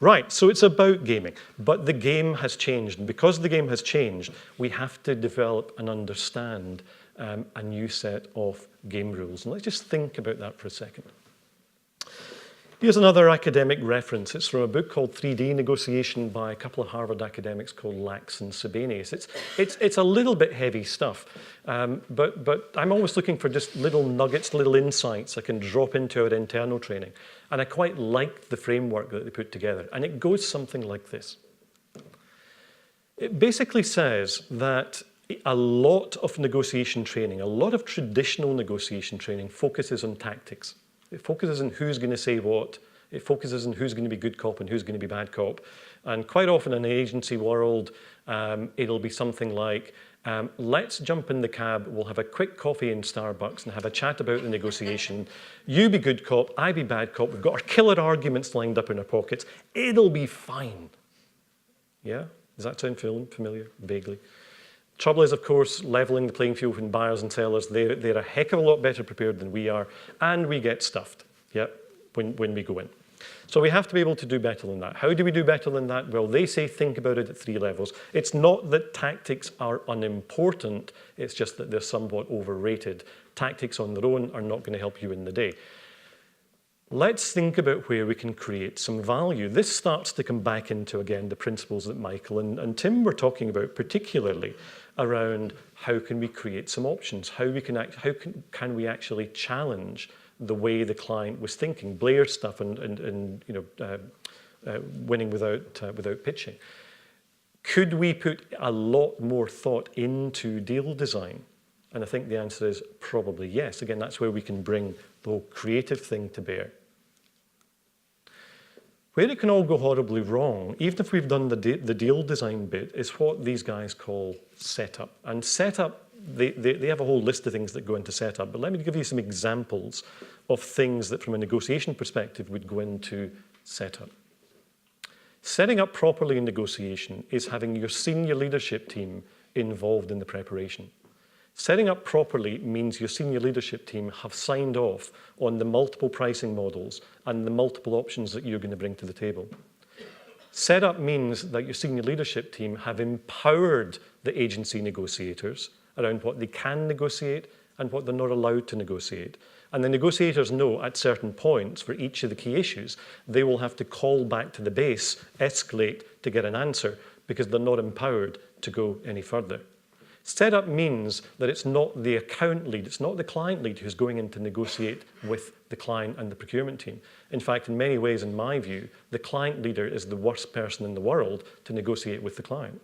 Right, so it's about gaming, but the game has changed. And because the game has changed, we have to develop and understand a new set of game rules. And let's just think about that for a second. Here's another academic reference. It's from a book called 3D Negotiation by a couple of Harvard academics called Lax and Sebenius. It's a little bit heavy stuff, but I'm always looking for just little nuggets, little insights I can drop into our internal training. And I quite like the framework that they put together. And it goes something like this. It basically says that a lot of negotiation training, a lot of traditional negotiation training focuses on tactics. It focuses on who's going to say what. It focuses on who's going to be good cop and who's going to be bad cop. And quite often in the agency world, it'll be something like, let's jump in the cab, we'll have a quick coffee in Starbucks and have a chat about the negotiation. You be good cop, I be bad cop. We've got our killer arguments lined up in our pockets. It'll be fine. Yeah? Does that sound familiar? Vaguely. Trouble is, of course, leveling the playing field between buyers and sellers. They're a heck of a lot better prepared than we are, and we get stuffed, when we go in. So we have to be able to do better than that. How do we do better than that? Well, they say think about it at 3 levels. It's not that tactics are unimportant, it's just that they're somewhat overrated. Tactics on their own are not going to help you in the day. Let's think about where we can create some value. This starts to come back into, again, the principles that Michael and Tim were talking about, particularly around how can we create some options, how can we actually challenge the way the client was thinking, Blair stuff and winning without pitching. Could we put a lot more thought into deal design? And I think the answer is probably yes. Again, that's where we can bring the whole creative thing to bear. Where it can all go horribly wrong, even if we've done the deal design bit, is what these guys call setup. And setup, they have a whole list of things that go into setup, but let me give you some examples of things that from a negotiation perspective would go into setup. Setting up properly in negotiation is having your senior leadership team involved in the preparation. Setting up properly means your senior leadership team have signed off on the multiple pricing models and the multiple options that you're going to bring to the table. Setup means that your senior leadership team have empowered the agency negotiators around what they can negotiate and what they're not allowed to negotiate. And the negotiators know at certain points for each of the key issues, they will have to call back to the base, escalate to get an answer because they're not empowered to go any further. Setup means that it's not the account lead, it's not the client lead who's going in to negotiate with the client and the procurement team. In fact, in many ways, in my view, the client leader is the worst person in the world to negotiate with the client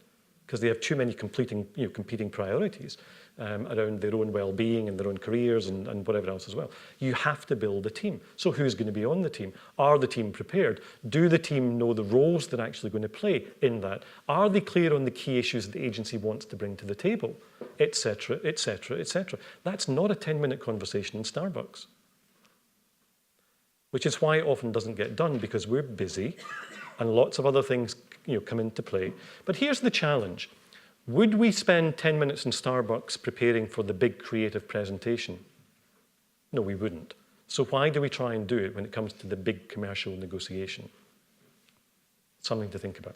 because they have too many competing priorities around their own well-being and their own careers and whatever else as well. You have to build a team. So who's going to be on the team? Are the team prepared? Do the team know the roles they're actually going to play in that? Are they clear on the key issues that the agency wants to bring to the table? Etc., etc., etc. That's not a 10-minute conversation in Starbucks. Which is why it often doesn't get done because we're busy and lots of other things come into play. But here's the challenge. Would we spend 10 minutes in Starbucks preparing for the big creative presentation? No, we wouldn't. So why do we try and do it when it comes to the big commercial negotiation? Something to think about.